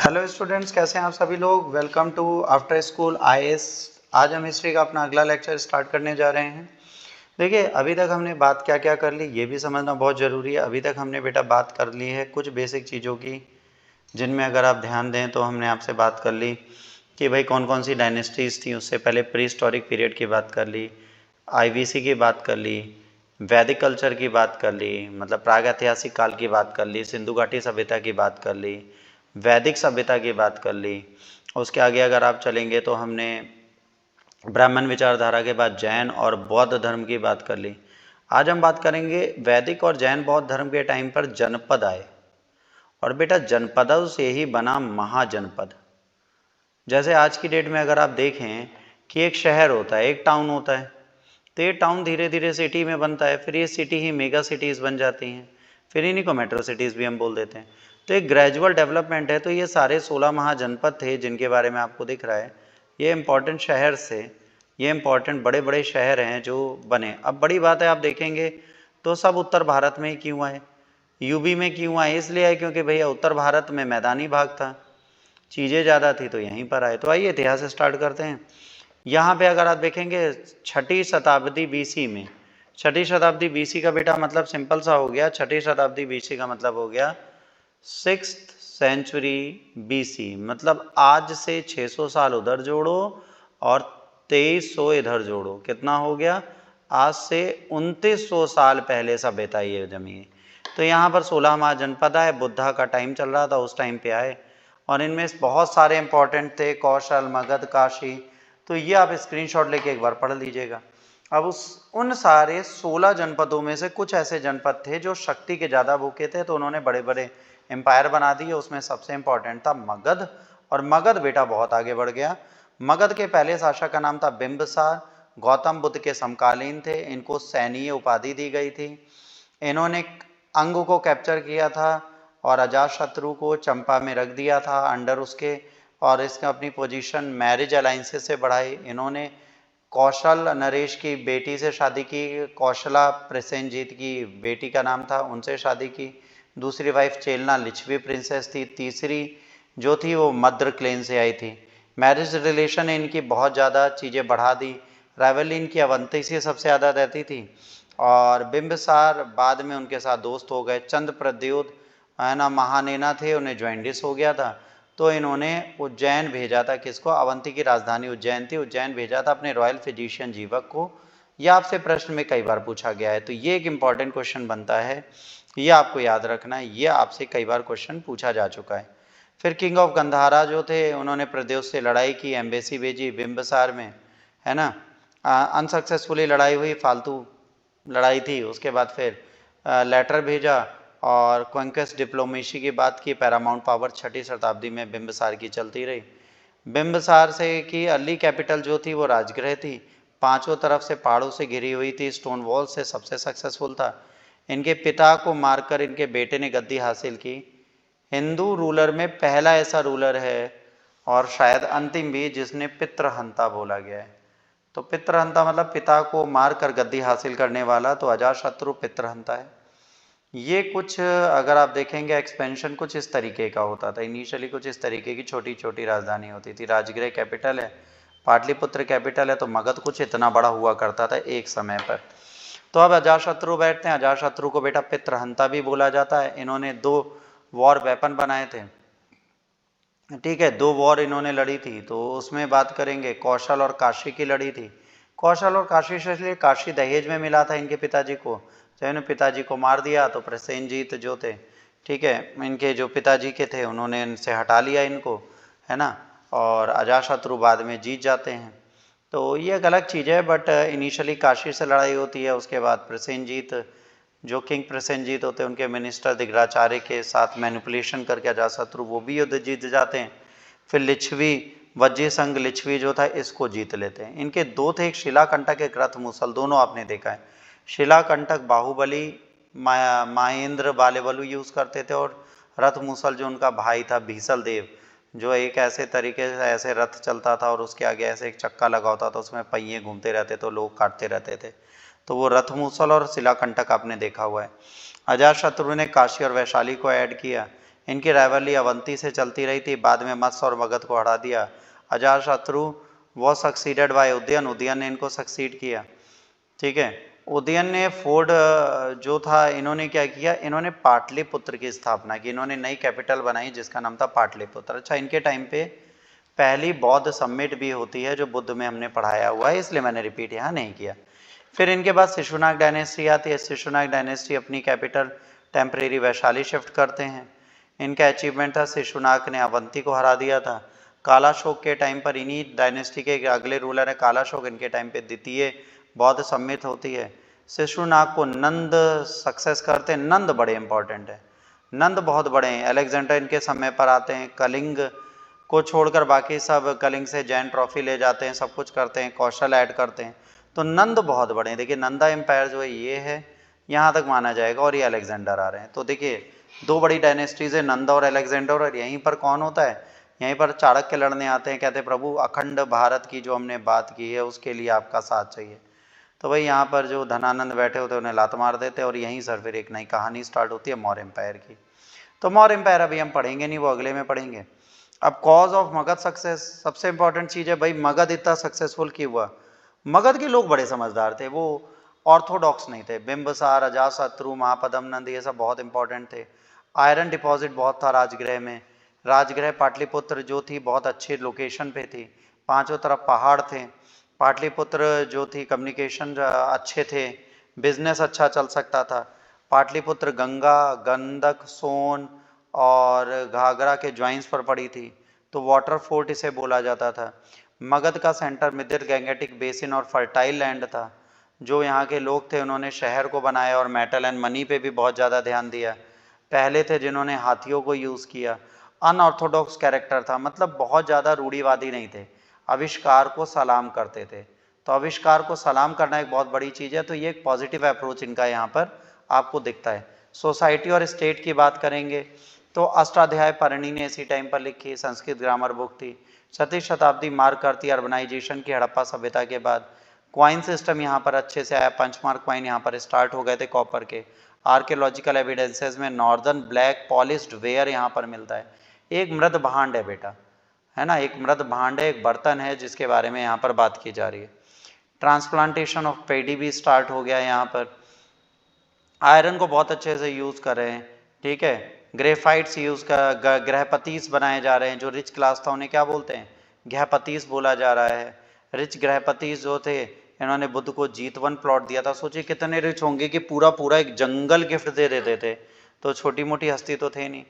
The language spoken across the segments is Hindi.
हेलो स्टूडेंट्स, कैसे हैं आप सभी लोग। Welcome to After School IAS. आज हम हिस्ट्री का अपना अगला लेक्चर स्टार्ट करने जा रहे हैं। देखिए, अभी तक हमने बात क्या क्या कर ली ये भी समझना बहुत ज़रूरी है। अभी तक हमने बेटा बात कर ली है कुछ बेसिक चीज़ों की, जिनमें अगर आप ध्यान दें तो हमने आपसे बात कर ली कि भाई कौन कौन सी डायनेस्टीज़ थी। उससे पहले प्री हिस्टोरिक पीरियड की बात कर ली, आईवीसी की बात कर ली, वैदिक कल्चर की बात कर ली, मतलब प्राग ऐतिहासिक काल की बात कर ली, सिंधु घाटी सभ्यता की बात कर ली, वैदिक सभ्यता की बात कर ली। उसके आगे अगर आप चलेंगे तो हमने ब्राह्मण विचारधारा के बाद जैन और बौद्ध धर्म की बात कर ली। आज हम बात करेंगे वैदिक और जैन बौद्ध धर्म के टाइम पर जनपद आए, और बेटा जनपदों से ही बना महाजनपद। जैसे आज की डेट में अगर आप देखें कि एक शहर होता है, एक टाउन होता है, तो ये टाउन धीरे धीरे सिटी में बनता है, फिर ये सिटी ही मेगा सिटीज़ बन जाती हैं, फिर इन्हीं को मेट्रो सिटीज़ भी हम बोल देते हैं। तो एक ग्रेजुअल डेवलपमेंट है। तो ये सारे 16 महाजनपद थे जिनके बारे में आपको दिख रहा है। ये इंपॉर्टेंट शहर से, ये इंपॉर्टेंट बड़े बड़े शहर हैं जो बने। अब बड़ी बात है, आप देखेंगे तो सब उत्तर भारत में ही क्यों आए, यूपी में क्यों आए? इसलिए आए क्योंकि भैया उत्तर भारत में मैदानी भाग था, चीज़ें ज़्यादा थी तो यहीं पर आए। तो आइए इतिहास स्टार्ट करते हैं। यहाँ पे अगर आप देखेंगे 6ठी शताब्दी बीसी में, 6ठी शताब्दी बीसी का बेटा मतलब सिंपल सा हो गया, 6ठी शताब्दी बीसी का मतलब हो गया 6th सेंचुरी बीसी। मतलब आज से 600 साल उधर जोड़ो और 2300 इधर जोड़ो, कितना हो गया? आज से 2900 साल पहले सभ्यता ये जमी। तो यहाँ पर 16 महाजनपद आए, बुद्धा का टाइम चल रहा था, उस टाइम पे आए, और इनमें बहुत सारे इंपॉर्टेंट थे, कौशल, मगध, काशी। तो ये आप स्क्रीनशॉट लेके एक बार पढ़ लीजिएगा। अब उन सारे 16 जनपदों में से कुछ ऐसे जनपद थे जो शक्ति के ज़्यादा भूखे थे, तो उन्होंने बड़े बड़े एम्पायर बना दिए। उसमें सबसे इंपॉर्टेंट था मगध, और मगध बेटा बहुत आगे बढ़ गया। मगध के पहले शासक का नाम था बिंबिसार, गौतम बुद्ध के समकालीन थे। इनको सैनीय उपाधि दी गई थी। इन्होंने अंग को कैप्चर किया था और अजातशत्रु को चंपा में रख दिया था अंडर उसके, और इसने अपनी पोजीशन मैरिज अलाइंसेस से बढ़ाई। इन्होंने कौशल नरेश की बेटी से शादी की, कौशला प्रसेनजीत की बेटी का नाम था, उनसे शादी की। दूसरी वाइफ चेलना लिच्छवी प्रिंसेस थी। तीसरी जो थी वो मद्र क्लेन से आई थी। मैरिज रिलेशन इनकी बहुत ज़्यादा चीज़ें बढ़ा दी। राइवल इनकी अवंती से सबसे ज़्यादा रहती थी, और बिंबिसार बाद में उनके साथ दोस्त हो गए। चंद प्रद्योत है ना, महानेना थे, उन्हें ज्वाइंटिस हो गया था, तो इन्होंने उज्जैन भेजा था। किसको? अवंती की राजधानी उज्जैन थी, उज्जैन भेजा था अपने रॉयल फिजिशियन जीवक को। यह आपसे प्रश्न में कई बार पूछा गया है, तो ये एक इंपॉर्टेंट क्वेश्चन बनता है, ये आपको याद रखना है, ये आपसे कई बार क्वेश्चन पूछा जा चुका है। फिर किंग ऑफ गंधारा जो थे, उन्होंने प्रद्योत से लड़ाई की, एम्बेसी भेजी बिंबिसार में, है ना। अनसक्सेसफुली लड़ाई हुई, फालतू लड़ाई थी। उसके बाद फिर लेटर भेजा और कॉन्क्वेस्ट डिप्लोमेसी की बात की। पैरामाउंट पावर 6ठी शताब्दी में बिंबिसार की चलती रही। बिंबिसार से की अर्ली कैपिटल जो थी वो राजगृह थी, पांचों तरफ से पहाड़ों से घिरी हुई थी, स्टोन वॉल से सबसे सक्सेसफुल था। इनके पिता को मारकर इनके बेटे ने गद्दी हासिल की। हिंदू रूलर में पहला ऐसा रूलर है, और शायद अंतिम भी, जिसने पितृहंता बोला गया है। तो पितृहंता मतलब पिता को मारकर गद्दी हासिल करने वाला, तो अजातशत्रु पितृहंता है। ये कुछ अगर आप देखेंगे एक्सपेंशन कुछ इस तरीके का होता था। इनिशियली कुछ इस तरीके की छोटी छोटी राजधानी होती थी। राजगृह कैपिटल है, पाटलिपुत्र कैपिटल है, तो मगध कुछ इतना बड़ा हुआ करता था एक समय पर। तो अब अजातशत्रु बैठते हैं। अजातशत्रु को बेटा पितृहंता भी बोला जाता है। इन्होंने 2 वॉर वेपन बनाए थे, ठीक है, 2 वॉर इन्होंने लड़ी थी। तो उसमें बात करेंगे, कौशल और काशी की लड़ी थी। कौशल और काशी से, इसलिए काशी दहेज में मिला था इनके पिताजी को, जब इन्होंने पिताजी को मार दिया तो प्रसेनजीत जो थे, ठीक है, इनके जो पिताजी के थे, उन्होंने इनसे हटा लिया इनको, है ना, और अजातशत्रु बाद में जीत जाते हैं। तो ये एक अलग चीज़ है, बट इनिशियली काशी से लड़ाई होती है। उसके बाद प्रसेनजीत, जो किंग प्रसेनजीत होते हैं, उनके मिनिस्टर दिग्राचार्य के साथ मैनिपुलेशन करके अजातशत्रु वो भी युद्ध जीत जाते हैं। फिर लिच्छवी, वज्जी संघ लिच्छवी जो था, इसको जीत लेते हैं। इनके 2 थे, एक शिलाकंटक, एक रथ मूसल, दोनों आपने देखा है। शिलाकंटक बाहुबली महेंद्र बालेबलु यूज़ करते थे, और रथ मूसल जो उनका भाई था भीसल देव, जो एक ऐसे तरीके से ऐसे रथ चलता था और उसके आगे ऐसे एक चक्का लगा होता था, उसमें पहिए घूमते रहते तो लोग काटते रहते थे। तो वो रथ मूसल और शिलाकंटक आपने देखा हुआ है। अजातशत्रु ने काशी और वैशाली को ऐड किया। इनकी राइवलरी अवंती से चलती रही थी, बाद में मत्स्य और मगध को हरा दिया। अजातशत्रु वो सक्सीडेड बाय उदयन, उदयन ने इनको सक्सीड किया। ठीक है, उदयन ने फोर्ड जो था, इन्होंने क्या किया, इन्होंने पाटलिपुत्र की स्थापना की, इन्होंने नई कैपिटल बनाई जिसका नाम था पाटलिपुत्र। अच्छा, इनके टाइम पे पहली बौद्ध समिट भी होती है जो बुद्ध में हमने पढ़ाया हुआ है, इसलिए मैंने रिपीट यहाँ नहीं किया। फिर इनके बाद शिशुनाग डायनेस्टी आती है। शिशुनाग डायनेस्टी अपनी कैपिटल टेम्परेरी वैशाली शिफ्ट करते हैं। इनका अचीवमेंट था, शिशुनाग ने अवंती को हरा दिया था। कालाशोक के टाइम पर इन्हीं डायनेस्टी के अगले रूलर है कालाशोक, इनके टाइम पे द्वितीय बौद्ध सम्मित होती है। शिशुनाग को नंद सक्सेस करते हैं। नंद बड़े इंपॉर्टेंट है, नंद बहुत बड़े हैं। अलेक्जेंडर इनके समय पर आते हैं। कलिंग को छोड़कर बाकी सब कलिंग से जैन ट्रॉफी ले जाते हैं, सब कुछ करते हैं, कौशल ऐड करते हैं। तो नंद बहुत बड़े हैं। देखिए नंदा एम्पायर जो है ये है, यहाँ तक माना जाएगा, और ये अलेक्जेंडर आ रहे हैं। तो देखिए दो बड़ी डायनेस्टीज है, नंदा और अलेक्जेंडर, और यहीं पर कौन होता है, यहीं पर चाणक्य लड़ने आते हैं, कहते हैं प्रभु अखंड भारत की जो हमने बात की है उसके लिए आपका साथ चाहिए। तो भाई यहाँ पर जो धनानंद बैठे होते हैं उन्हें लात मार देते हैं, और यहीं सर फिर एक नई कहानी स्टार्ट होती है मौर्य एम्पायर की। तो मौर्य एम्पायर अभी हम पढ़ेंगे नहीं, वो अगले में पढ़ेंगे। अब कॉज ऑफ मगध सक्सेस, सबसे इंपॉर्टेंट चीज़ है भाई, मगध इतना सक्सेसफुल क्यों हुआ। मगध के लोग बड़े समझदार थे, वो ऑर्थोडॉक्स नहीं थे। बिंबसार, अजातशत्रु, महापद्म नंद, ये सब बहुत इंपॉर्टेंट थे। आयरन डिपॉजिट बहुत था राजगृह में। राजगृह पाटलिपुत्र जो थी बहुत अच्छे लोकेशन पे थी, पांचों तरफ पहाड़ थे। पाटलिपुत्र जो थी कम्युनिकेशन अच्छे थे, बिजनेस अच्छा चल सकता था। पाटलिपुत्र गंगा, गंडक, सोन और घाघरा के ज्वाइंस पर पड़ी थी, तो वाटर फोर्ट इसे बोला जाता था। मगध का सेंटर मिडिल गैंगेटिक बेसिन और फर्टाइल लैंड था। जो यहाँ के लोग थे उन्होंने शहर को बनाया और मेटल एंड मनी पे भी बहुत ज़्यादा ध्यान दिया। पहले थे जिन्होंने हाथियों को यूज़ किया। अनऑर्थोडॉक्स कैरेक्टर था, मतलब बहुत ज़्यादा रूढ़िवादी नहीं थे, आविष्कार को सलाम करते थे। तो आविष्कार को सलाम करना एक बहुत बड़ी चीज़ है, तो ये एक पॉजिटिव अप्रोच इनका यहाँ पर आपको दिखता है। सोसाइटी और स्टेट की बात करेंगे तो अष्टाध्याय परिणी ने इसी टाइम पर लिखी, संस्कृत ग्रामर बुक थी। 6वीं शताब्दी मार्क करती अर्बनाइजेशन की हड़प्पा सभ्यता के बाद। क्वाइन सिस्टम यहाँ पर अच्छे से आया, पंचमार्क क्वाइन यहाँ पर स्टार्ट हो गए थे कॉपर के। आर्कियोलॉजिकल एविडेंसेस में नॉर्दर्न ब्लैक पॉलिश्ड वेयर यहाँ पर मिलता है। एक मृद भांड है बेटा, है ना, एक मृद भांड है, एक बर्तन है जिसके बारे में यहाँ पर बात की जा रही है। ट्रांसप्लांटेशन ऑफ पेडी भी स्टार्ट हो गया यहाँ पर। आयरन को बहुत अच्छे से यूज़ कर रहे हैं, ठीक है। ग्रेफाइट्स यूज़ कर, गृहपतीस बनाए जा रहे हैं। जो रिच क्लास था उन्हें क्या बोलते हैं, गृहपतीस बोला जा रहा है। रिच गृहपतीस जो थे, इन्होंने बुद्ध को जीतवन प्लॉट दिया था। सोचिए कितने रिच होंगे कि पूरा पूरा एक जंगल गिफ्ट दे देते थे, तो छोटी मोटी हस्ती तो थे नहीं।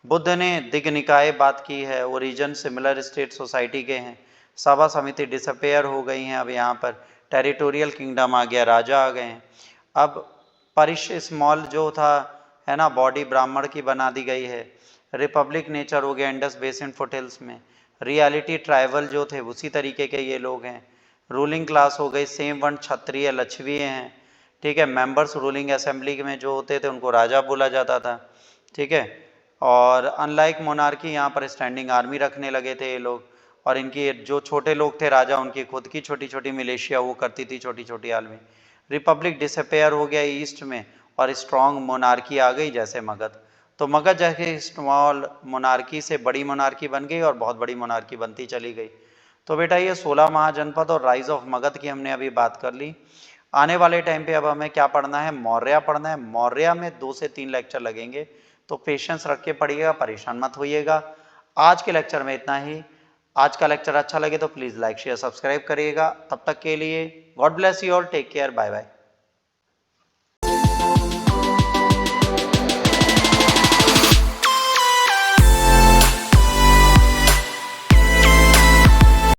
बुद्ध ने दिग्निकाय बात की है, ओरिजिन सिमिलर स्टेट सोसाइटी के हैं। सभा समिति डिसअपेयर हो गई हैं, अब यहाँ पर टेरिटोरियल किंगडम आ गया, राजा आ गए हैं। अब परिश स्मॉल जो था, है ना, बॉडी ब्राह्मण की बना दी गई है। रिपब्लिक नेचर हो गया इंडस बेसिन फुटहिल्स में। रियलिटी ट्राइबल जो थे उसी तरीके के ये लोग हैं। रूलिंग क्लास हो गई सेम वर्ण, क्षत्रिय, लक्षवीय हैं, ठीक है। मेंबर्स रूलिंग असेंबली में जो होते थे उनको राजा बोला जाता था, ठीक है। और अनलाइक मोनार्की यहाँ पर स्टैंडिंग आर्मी रखने लगे थे ये लोग, और इनकी जो छोटे लोग थे राजा, उनकी खुद की छोटी छोटी मिलिशिया वो करती थी, छोटी छोटी आर्मी। रिपब्लिक डिसअपेयर हो गया ईस्ट में, और स्ट्रॉन्ग मोनार्की आ गई जैसे मगध। तो मगध जैसे स्मॉल मोनार्की से बड़ी मोनार्की बन गई और बहुत बड़ी मोनार्की बनती चली गई। तो बेटा ये 16 महाजनपद और राइज ऑफ मगध की हमने अभी बात कर ली। आने वाले टाइम पे अब हमें क्या पढ़ना है, मौर्य पढ़ना है। मौर्य में 2 से 3 लेक्चर लगेंगे, तो पेशेंस रख के पढ़िएगा, परेशान मत होइएगा। आज के लेक्चर में इतना ही। आज का लेक्चर अच्छा लगे तो प्लीज़ लाइक शेयर सब्सक्राइब करिएगा। तब तक के लिए God bless you all, take care, bye bye.